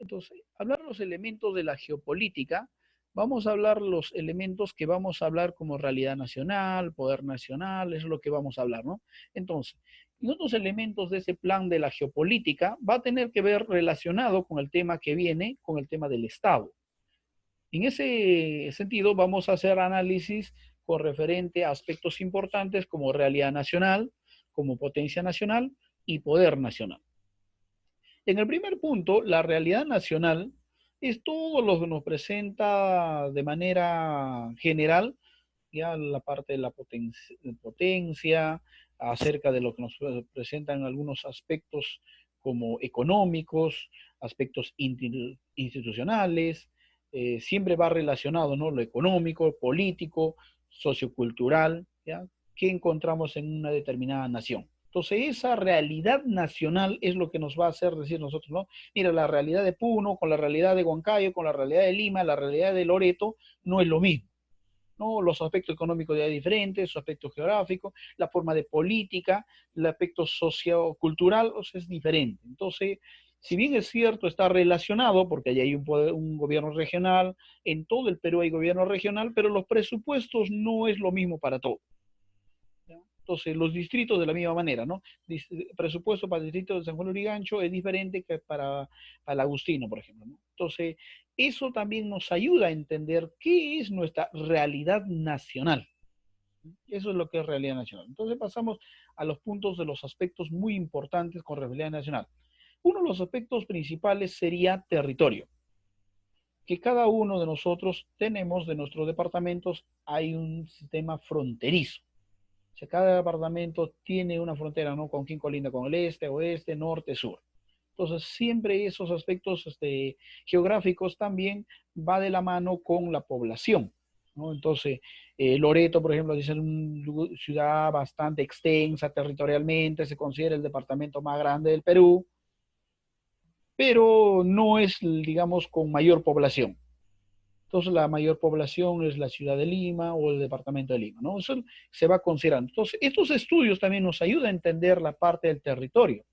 Entonces, hablar de los elementos de la geopolítica, vamos a hablar los elementos que vamos a hablar como realidad nacional, poder nacional, eso es lo que vamos a hablar, ¿no? Entonces, y otros elementos de ese plan de la geopolítica va a tener que ver relacionado con el tema que viene, con el tema del Estado. En ese sentido, vamos a hacer análisis con referente a aspectos importantes como realidad nacional, como potencia nacional y poder nacional. En el primer punto, la realidad nacional es todo lo que nos presenta de manera general, ya la parte de la potencia, acerca de lo que nos presentan algunos aspectos como económicos, aspectos institucionales, siempre va relacionado, ¿no? Lo económico, político, sociocultural, ¿ya? ¿Qué encontramos en una determinada nación? Entonces, esa realidad nacional es lo que nos va a hacer decir nosotros, ¿no? Mira, la realidad de Puno, con la realidad de Huancayo, con la realidad de Lima, la realidad de Loreto, no es lo mismo. ¿No? Los aspectos económicos ya diferentes, los aspectos geográficos, la forma de política, el aspecto sociocultural, o sea, es diferente. Entonces, si bien es cierto, está relacionado, porque allí hay un gobierno regional, en todo el Perú hay gobierno regional, pero los presupuestos no es lo mismo para todos. Entonces, los distritos de la misma manera, ¿no? Presupuesto para el distrito de San Juan de Lurigancho es diferente que para el Agustino, por ejemplo, ¿no? Entonces, eso también nos ayuda a entender qué es nuestra realidad nacional. Eso es lo que es realidad nacional. Entonces, pasamos a los puntos de los aspectos muy importantes con realidad nacional. Uno de los aspectos principales sería territorio, que cada uno de nosotros tenemos, de nuestros departamentos, hay un sistema fronterizo. O sea, cada departamento tiene una frontera, ¿no? Con quién colinda con el este, oeste, norte, sur. Entonces, siempre esos aspectos geográficos también va de la mano con la población, ¿no? Entonces, Loreto, por ejemplo, es una ciudad bastante extensa territorialmente, se considera el departamento más grande del Perú, pero no es, digamos, con mayor población. Entonces, la mayor población es la ciudad de Lima o el departamento de Lima, ¿no? Eso se va considerando. Entonces, estos estudios también nos ayudan a entender la parte del territorio.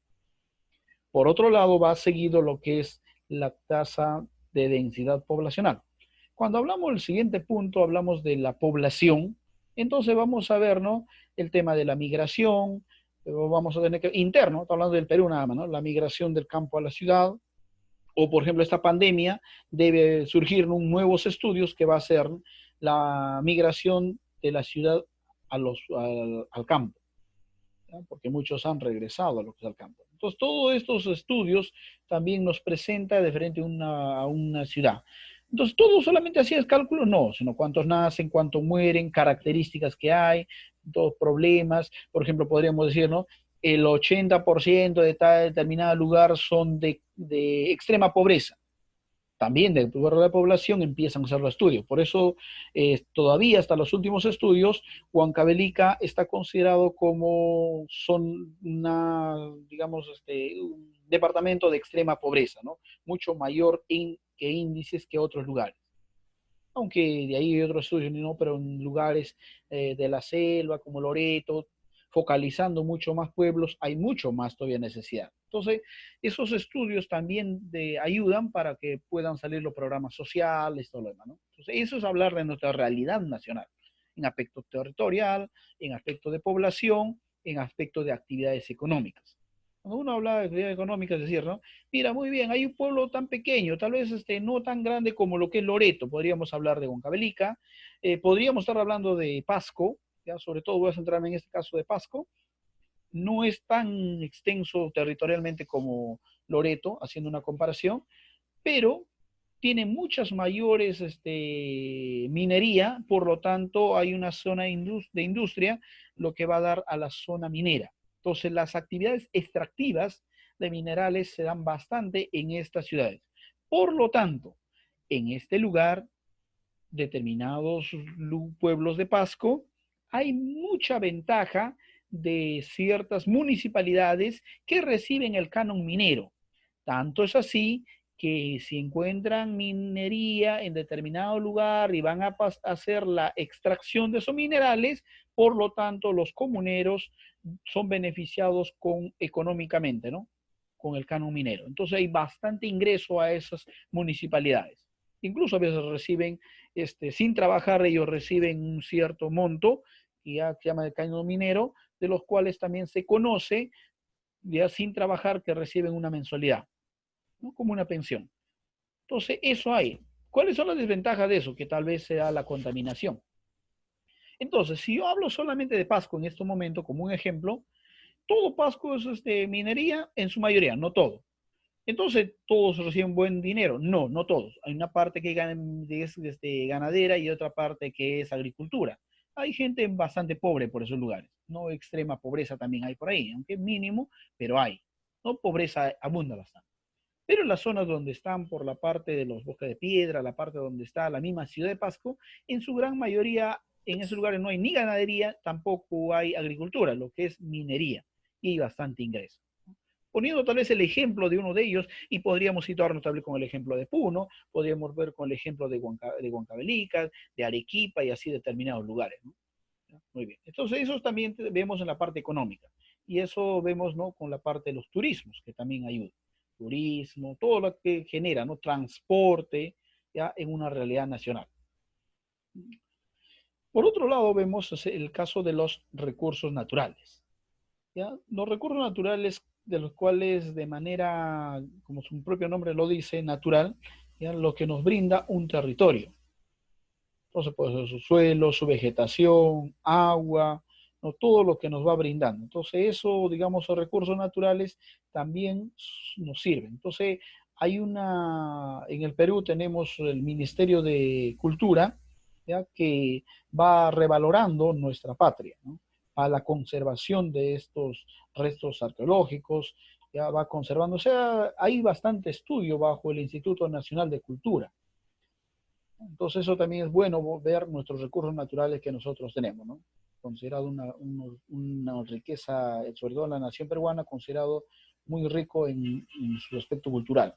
Por otro lado, va seguido lo que es la tasa de densidad poblacional. Cuando hablamos del siguiente punto, hablamos de la población, entonces vamos a ver, ¿no? El tema de la migración, vamos a tener que, interno, estamos hablando del Perú nada más, ¿no? La migración del campo a la ciudad, o por ejemplo esta pandemia, debe surgir nuevos estudios que va a ser la migración de la ciudad al campo, ¿no? Porque muchos han regresado a lo que es el campo. Entonces, todos estos estudios también nos presenta de frente a una ciudad. Entonces, todo solamente así es cálculo, no, sino cuántos nacen, cuántos mueren, características que hay, todos problemas. Por ejemplo, podríamos decir, ¿no? El 80% de tal determinado lugar son de extrema pobreza. También de tu de población empiezan a hacer los estudios. Por eso, todavía hasta los últimos estudios, Huancavelica está considerado como son una, digamos, un departamento de extrema pobreza, ¿no? Mucho mayor que índices que otros lugares. Aunque de ahí hay otros estudios, ¿no? Pero en lugares de la selva, como Loreto, focalizando mucho más pueblos, hay mucho más todavía necesidad. Entonces, esos estudios también ayudan para que puedan salir los programas sociales, todo lo demás, ¿no? Entonces, eso es hablar de nuestra realidad nacional, en aspecto territorial, en aspecto de población, en aspecto de actividades económicas. Cuando uno habla de actividades económicas, es decir, ¿no? Mira, muy bien, hay un pueblo tan pequeño, tal vez no tan grande como lo que es Loreto, podríamos hablar de Huancavelica, podríamos estar hablando de Pasco, ya sobre todo voy a centrarme en este caso de Pasco, no es tan extenso territorialmente como Loreto, haciendo una comparación, pero tiene muchas mayores minería, por lo tanto hay una zona de industria, lo que va a dar a la zona minera. Entonces las actividades extractivas de minerales se dan bastante en estas ciudades. Por lo tanto, en este lugar, determinados pueblos de Pasco, hay mucha ventaja de ciertas municipalidades que reciben el canon minero. Tanto es así que si encuentran minería en determinado lugar y van a hacer la extracción de esos minerales, por lo tanto los comuneros son beneficiados económicamente, ¿no? con el canon minero. Entonces hay bastante ingreso a esas municipalidades. Incluso a veces reciben, sin trabajar, ellos reciben un cierto monto, que ya se llama el canon minero, de los cuales también se conoce, ya sin trabajar, que reciben una mensualidad, ¿no? Como una pensión. Entonces, eso hay. ¿Cuáles son las desventajas de eso? Que tal vez sea la contaminación. Entonces, si yo hablo solamente de Pasco en este momento, como un ejemplo, todo Pasco es minería en su mayoría, no todo. Entonces, ¿todos reciben buen dinero? No, no todos. Hay una parte que es ganadera y otra parte que es agricultura. Hay gente bastante pobre por esos lugares. No extrema pobreza también hay por ahí, aunque mínimo, pero hay. ¿No? Pobreza abunda bastante. Pero en las zonas donde están por la parte de los bosques de piedra, la parte donde está la misma ciudad de Pasco, en su gran mayoría en esos lugares no hay ni ganadería, tampoco hay agricultura, lo que es minería, y hay bastante ingreso. Poniendo tal vez el ejemplo de uno de ellos, y podríamos situarnos tal vez con el ejemplo de Puno, podríamos ver con el ejemplo de Huancavelica, de Arequipa y así determinados lugares, ¿no? Muy bien. Entonces, eso también vemos en la parte económica. Y eso vemos, ¿no? Con la parte de los turismos, que también ayuda. Turismo, todo lo que genera, ¿no? Transporte, ya en una realidad nacional. Por otro lado, vemos el caso de los recursos naturales. ¿Ya? Los recursos naturales, de los cuales de manera, como su propio nombre lo dice, natural, ¿ya? Lo que nos brinda un territorio. Entonces puede ser su suelo, su vegetación, agua, ¿no? Todo lo que nos va brindando. Entonces eso, digamos, los recursos naturales también nos sirven. Entonces en el Perú tenemos el Ministerio de Cultura, ¿ya? Que va revalorando nuestra patria, ¿no? A la conservación de estos restos arqueológicos, ya va conservando. O sea, hay bastante estudio bajo el Instituto Nacional de Cultura. Entonces eso también es bueno ver nuestros recursos naturales que nosotros tenemos, ¿no? Considerado una riqueza, sobre todo en la nación peruana, considerado muy rico en su aspecto cultural.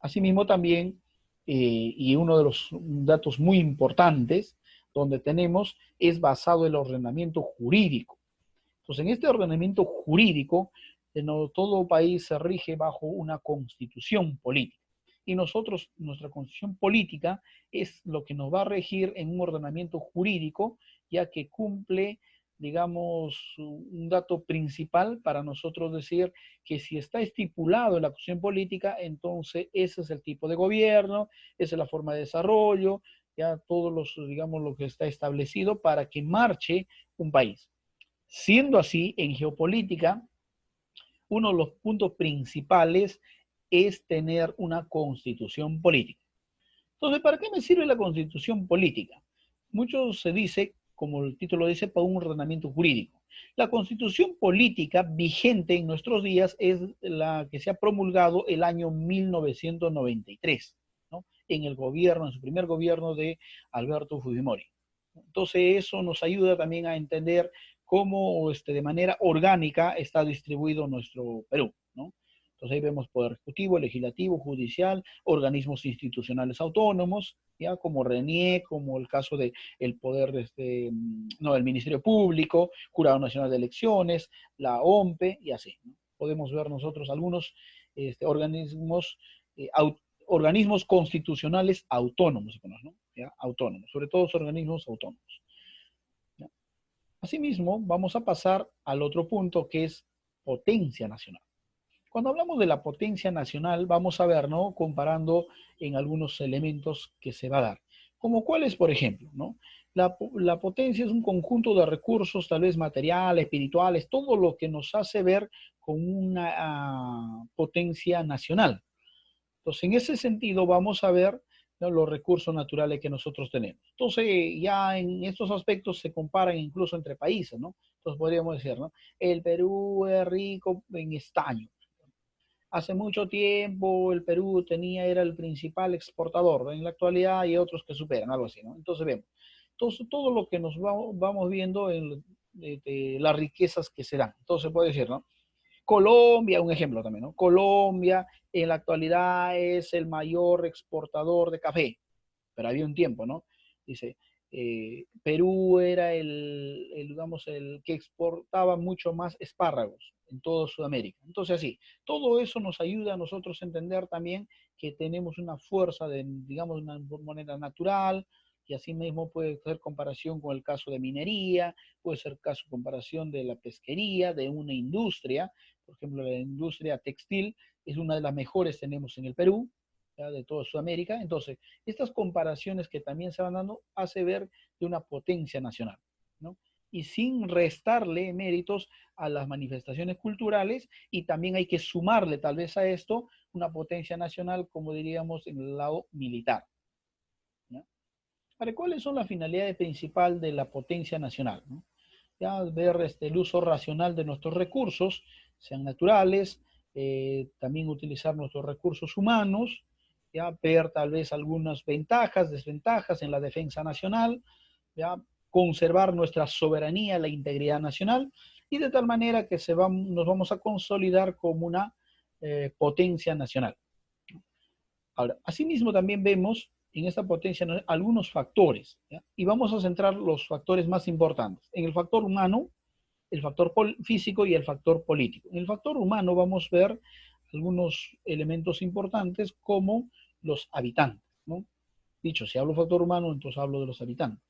Asimismo también, y uno de los datos muy importantes donde tenemos es basado en el ordenamiento jurídico. Entonces, en este ordenamiento jurídico, todo país se rige bajo una constitución política. Y nosotros, nuestra constitución política es lo que nos va a regir en un ordenamiento jurídico, ya que cumple, digamos, un dato principal para nosotros decir que si está estipulado en la constitución política, entonces ese es el tipo de gobierno, esa es la forma de desarrollo, ya todos los, digamos, lo que está establecido para que marche un país. Siendo así, en geopolítica, uno de los puntos principales es tener una constitución política. Entonces, ¿para qué me sirve la constitución política? Mucho se dice, como el título dice, para un ordenamiento jurídico. La constitución política vigente en nuestros días es la que se ha promulgado el año 1993, ¿no? En el gobierno, en su primer gobierno de Alberto Fujimori. Entonces, eso nos ayuda también a entender cómo de manera orgánica está distribuido nuestro Perú, ¿no? Entonces ahí vemos poder ejecutivo, legislativo, judicial, organismos institucionales autónomos, ya como RENIE, como el caso de el poder no, del Ministerio Público, Jurado Nacional de Elecciones, la OMPE y así, ¿no? Podemos ver nosotros algunos organismos organismos constitucionales autónomos, ¿no? ¿Ya? Autónomos, sobre todo los organismos autónomos. ¿Ya? Asimismo, vamos a pasar al otro punto que es potencia nacional. Cuando hablamos de la potencia nacional, vamos a ver, ¿no? Comparando en algunos elementos que se va a dar. Como cuáles, por ejemplo, ¿no? La potencia es un conjunto de recursos, tal vez materiales, espirituales, todo lo que nos hace ver con una potencia nacional. Entonces, en ese sentido, vamos a ver, ¿no? Los recursos naturales que nosotros tenemos. Entonces, ya en estos aspectos se comparan incluso entre países, ¿no? Entonces, podríamos decir, ¿no? El Perú es rico en estaño. Hace mucho tiempo el Perú era el principal exportador. En la actualidad hay otros que superan, algo así, ¿no? Entonces, vemos. Entonces, todo lo que nos vamos viendo de las riquezas que se dan. Entonces, se puede decir, ¿no? Colombia, un ejemplo también, ¿no? Colombia en la actualidad es el mayor exportador de café, pero había un tiempo, ¿no? Dice, Perú era digamos, el que exportaba mucho más espárragos. en toda Sudamérica. Entonces, así, todo eso nos ayuda a nosotros a entender también que tenemos una fuerza de, digamos, una moneda natural, y así mismo puede ser comparación con el caso de minería, puede ser caso de comparación de la pesquería, de una industria, por ejemplo, la industria textil es una de las mejores que tenemos en el Perú, ¿ya? De toda Sudamérica. Entonces, estas comparaciones que también se van dando hace ver de una potencia nacional, ¿no? Y sin restarle méritos a las manifestaciones culturales, y también hay que sumarle tal vez a esto una potencia nacional, como diríamos, en el lado militar, ¿no? Ahora, ¿cuáles son las finalidades principales de la potencia nacional, ¿no? Ya ver el uso racional de nuestros recursos, sean naturales, también utilizar nuestros recursos humanos, ya ver tal vez algunas ventajas, desventajas en la defensa nacional, ya conservar nuestra soberanía, la integridad nacional, y de tal manera que nos vamos a consolidar como una potencia nacional. Ahora, asimismo también vemos en esta potencia algunos factores, ¿ya? Y vamos a centrar los factores más importantes. En el factor humano, el factor físico y el factor político. En el factor humano vamos a ver algunos elementos importantes como los habitantes, ¿no? Dicho, si hablo factor humano, entonces hablo de los habitantes.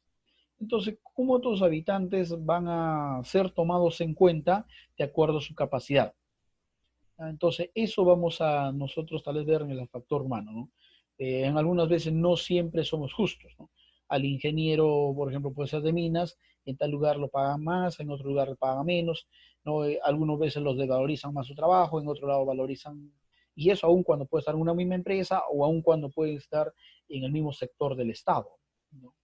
Entonces, ¿cómo estos habitantes van a ser tomados en cuenta de acuerdo a su capacidad? Entonces, eso vamos a nosotros tal vez ver en el factor humano, ¿no? En algunas veces no siempre somos justos, ¿no? Al ingeniero, por ejemplo, puede ser de minas, en tal lugar lo pagan más, en otro lugar lo pagan menos, ¿no? Algunas veces los desvalorizan más su trabajo, en otro lado valorizan, y eso aún cuando puede estar en una misma empresa o aún cuando puede estar en el mismo sector del Estado, ¿no?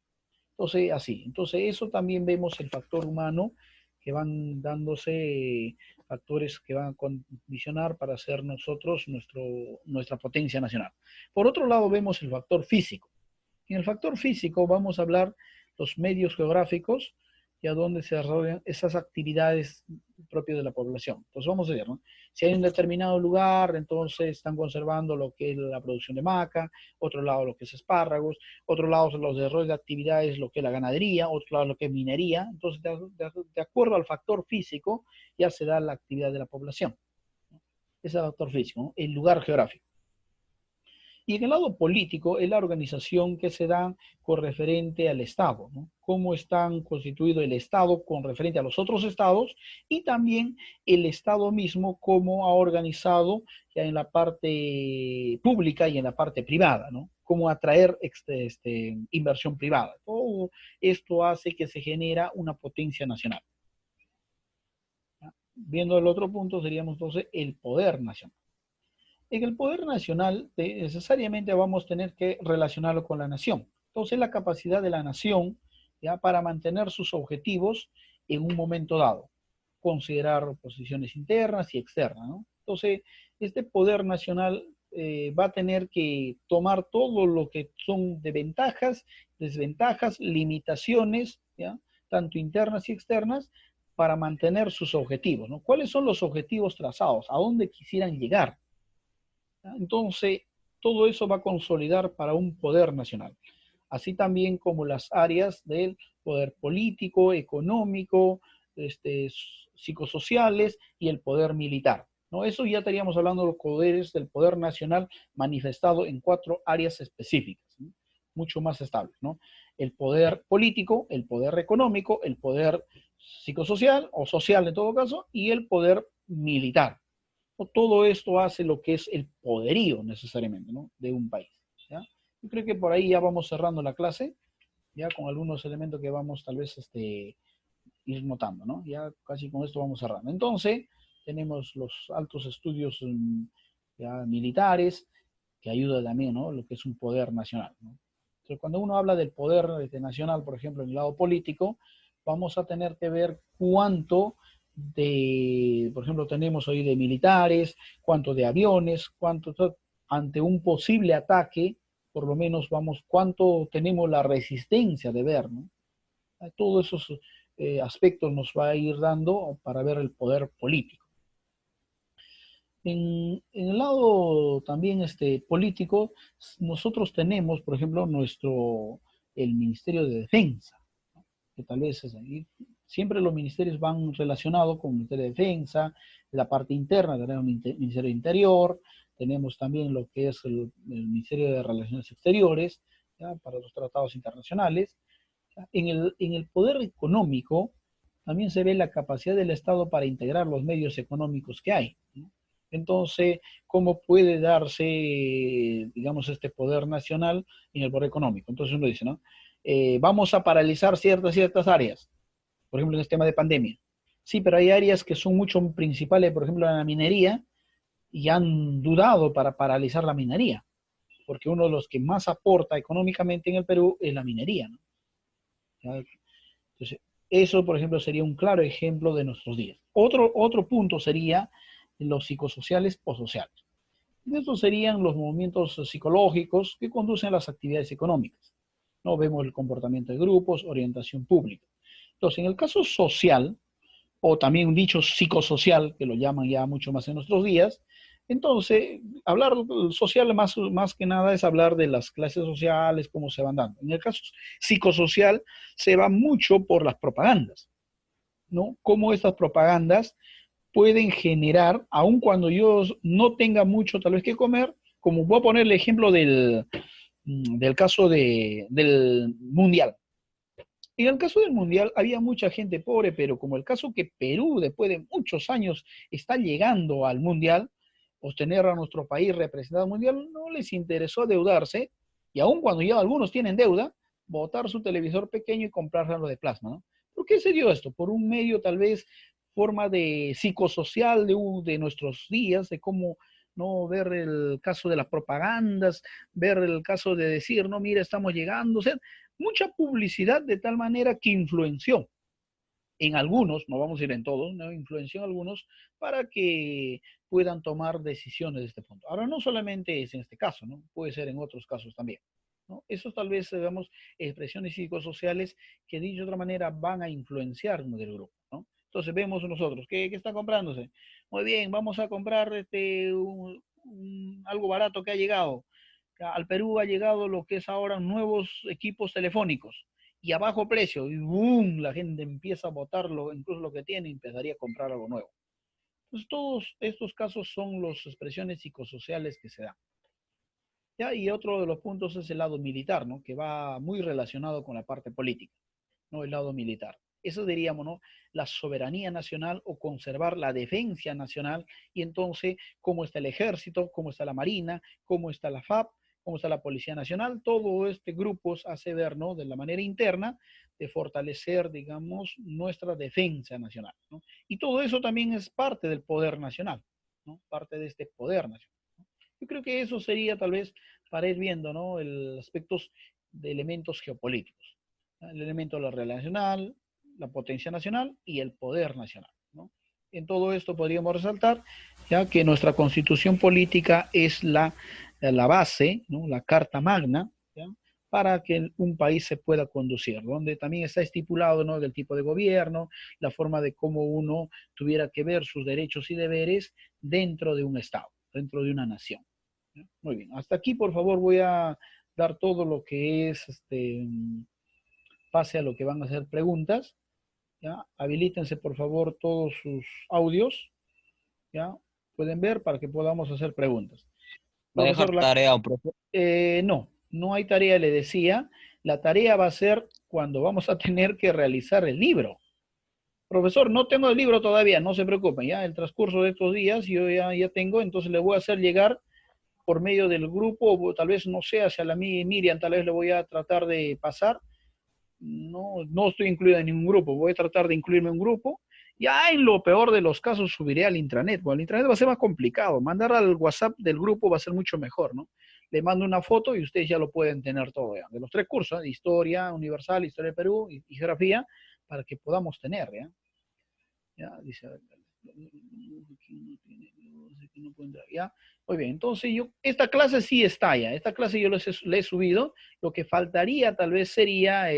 Entonces, así. Entonces, eso también vemos el factor humano, que van dándose factores que van a condicionar para ser nosotros nuestra potencia nacional. Por otro lado, vemos el factor físico. En el factor físico vamos a hablar los medios geográficos y a dónde se desarrollan esas actividades propias de la población. Entonces vamos a ver, ¿no? Si hay un determinado lugar, entonces están conservando lo que es la producción de maca, otro lado lo que es espárragos, otro lado los desarrollos de actividades, lo que es la ganadería, otro lado lo que es minería. Entonces, de acuerdo al factor físico, ya se da la actividad de la población. Ese es el factor físico, ¿no? El lugar geográfico. Y en el lado político es la organización que se da con referente al Estado, ¿no? Cómo están constituido el Estado con referente a los otros estados, y también el Estado mismo cómo ha organizado ya en la parte pública y en la parte privada, ¿no? Cómo atraer inversión privada. Todo esto hace que se genera una potencia nacional. ¿Ya? Viendo el otro punto seríamos entonces el poder nacional. En el poder nacional necesariamente vamos a tener que relacionarlo con la nación. Entonces, la capacidad de la nación, ya, para mantener sus objetivos en un momento dado, considerar posiciones internas y externas, ¿no? Entonces, este poder nacional va a tener que tomar todo lo que son de ventajas, desventajas, limitaciones, ¿ya? Tanto internas y externas, para mantener sus objetivos, ¿no? ¿Cuáles son los objetivos trazados? ¿A dónde quisieran llegar? Entonces, todo eso va a consolidar para un poder nacional, así también como las áreas del poder político, económico, psicosociales y el poder militar, ¿no? Eso ya estaríamos hablando de los poderes del poder nacional manifestado en 4 áreas específicas, ¿no? Mucho más estables, ¿no? El poder político, el poder económico, el poder psicosocial o social en todo caso, y el poder militar. Todo esto hace lo que es el poderío necesariamente, ¿no? De un país, ¿ya? Yo creo que por ahí ya vamos cerrando la clase, ya con algunos elementos que vamos tal vez ir notando, ¿no? Ya casi con esto vamos cerrando. Entonces, tenemos los altos estudios ya militares, que ayuda también, ¿no? Lo que es un poder nacional, ¿no? Entonces, cuando uno habla del poder nacional, por ejemplo, en el lado político, vamos a tener que ver cuánto por ejemplo, tenemos hoy de militares, cuánto de aviones, cuánto ante un posible ataque, por lo menos vamos, cuánto tenemos la resistencia de ver, ¿no? Todos esos aspectos nos va a ir dando para ver el poder político. En el lado también político, nosotros tenemos, por ejemplo, el Ministerio de Defensa, ¿no? Que tal vez es ahí. Siempre los ministerios van relacionados con el Ministerio de Defensa, la parte interna tenemos un Ministerio de Interior, tenemos también lo que es el Ministerio de Relaciones Exteriores, ¿ya? Para los tratados internacionales. En el poder económico también se ve la capacidad del Estado para integrar los medios económicos que hay, ¿no? Entonces, ¿cómo puede darse, digamos, este poder nacional en el poder económico? Entonces uno dice, ¿no? Vamos a paralizar ciertas áreas, por ejemplo, en este tema de pandemia. Sí, pero hay áreas que son mucho principales, por ejemplo, en la minería, y han dudado para paralizar la minería, porque uno de los que más aporta económicamente en el Perú es la minería, ¿no? Entonces, eso, por ejemplo, sería un claro ejemplo de nuestros días. Otro punto sería los psicosociales o sociales. Estos serían los movimientos psicológicos que conducen a las actividades económicas. ¿No? Vemos el comportamiento de grupos, orientación pública. Entonces, en el caso social, o también un dicho psicosocial, que lo llaman ya mucho más en nuestros días, entonces, hablar social más que nada es hablar de las clases sociales, cómo se van dando. En el caso psicosocial, se va mucho por las propagandas, ¿no? Cómo estas propagandas pueden generar, aun cuando yo no tenga mucho tal vez que comer, como voy a poner el ejemplo del caso del mundial. En el caso del mundial había mucha gente pobre, pero como el caso que Perú después de muchos años está llegando al mundial, obtener a nuestro país representado al mundial, no les interesó endeudarse, y aun cuando ya algunos tienen deuda, botar su televisor pequeño y comprarlo de plasma, ¿no? ¿Por qué se dio esto? Por un medio tal vez forma de psicosocial de nuestros días, de cómo no ver el caso de las propagandas, ver el caso de decir, no, mira, estamos llegando, o sea, mucha publicidad de tal manera que influenció en algunos, no vamos a ir en todos, ¿no? Influenció en algunos para que puedan tomar decisiones de este punto. Ahora, no solamente es en este caso, ¿no? Puede ser en otros casos también, ¿no? Eso tal vez, digamos, expresiones psicosociales que, dicho de otra manera, van a influenciar del grupo, ¿no? Entonces vemos nosotros, ¿qué está comprándose? Muy bien, vamos a comprar algo barato que ha llegado. Al Perú ha llegado lo que es ahora nuevos equipos telefónicos y a bajo precio, y boom, la gente empieza a botarlo, incluso lo que tiene, y empezaría a comprar algo nuevo. Entonces, todos estos casos son las expresiones psicosociales que se dan. ¿Ya? Y otro de los puntos es el lado militar, ¿no? Que va muy relacionado con la parte política, ¿no? El lado militar. Eso diríamos, ¿no? La soberanía nacional o conservar la defensa nacional, y entonces cómo está el ejército, cómo está la marina, cómo está la FAP, cómo está la Policía Nacional, todo este grupo hace ver, ¿no? De la manera interna de fortalecer, digamos, nuestra defensa nacional, ¿no? Y todo eso también es parte del poder nacional, ¿no? Parte de este poder nacional. Yo creo que eso sería tal vez para ir viendo, ¿no? El aspectos de elementos geopolíticos, ¿no? El elemento de la realidad nacional, la potencia nacional y el poder nacional, ¿no? En todo esto podríamos resaltar ya que nuestra constitución política es la base, ¿no? La carta magna, ¿ya? Para que un país se pueda conducir, donde también está estipulado, ¿no? Del tipo de gobierno, la forma de cómo uno tuviera que ver sus derechos y deberes dentro de un Estado, dentro de una nación. ¿Ya? Muy bien, hasta aquí por favor voy a dar todo lo que es pase a lo que van a ser preguntas. ¿Ya? Habilítense por favor todos sus audios, ¿ya? Pueden ver para que podamos hacer preguntas. ¿Va a dejar Profesor, tarea o profe? no hay tarea, le decía. La tarea va a ser cuando vamos a tener que realizar el libro. Profesor, no tengo el libro todavía, no se preocupen, ya el transcurso de estos días yo ya tengo, entonces le voy a hacer llegar por medio del grupo, o tal vez no sea hacia la Miriam, tal vez le voy a tratar de pasar. No estoy incluido en ningún grupo, voy a tratar de incluirme en un grupo. Ya en lo peor de los casos subiré al intranet. Bueno, el intranet va a ser más complicado. Mandar al WhatsApp del grupo va a ser mucho mejor, ¿no? Le mando una foto y ustedes ya lo pueden tener todo ya. De los tres cursos, ¿eh? Historia universal, Historia de Perú y Geografía, para que podamos tener, ¿ya? Ya, dice, ¿ya? Muy bien, entonces esta clase sí está ya. Esta clase yo le he subido. Lo que faltaría tal vez sería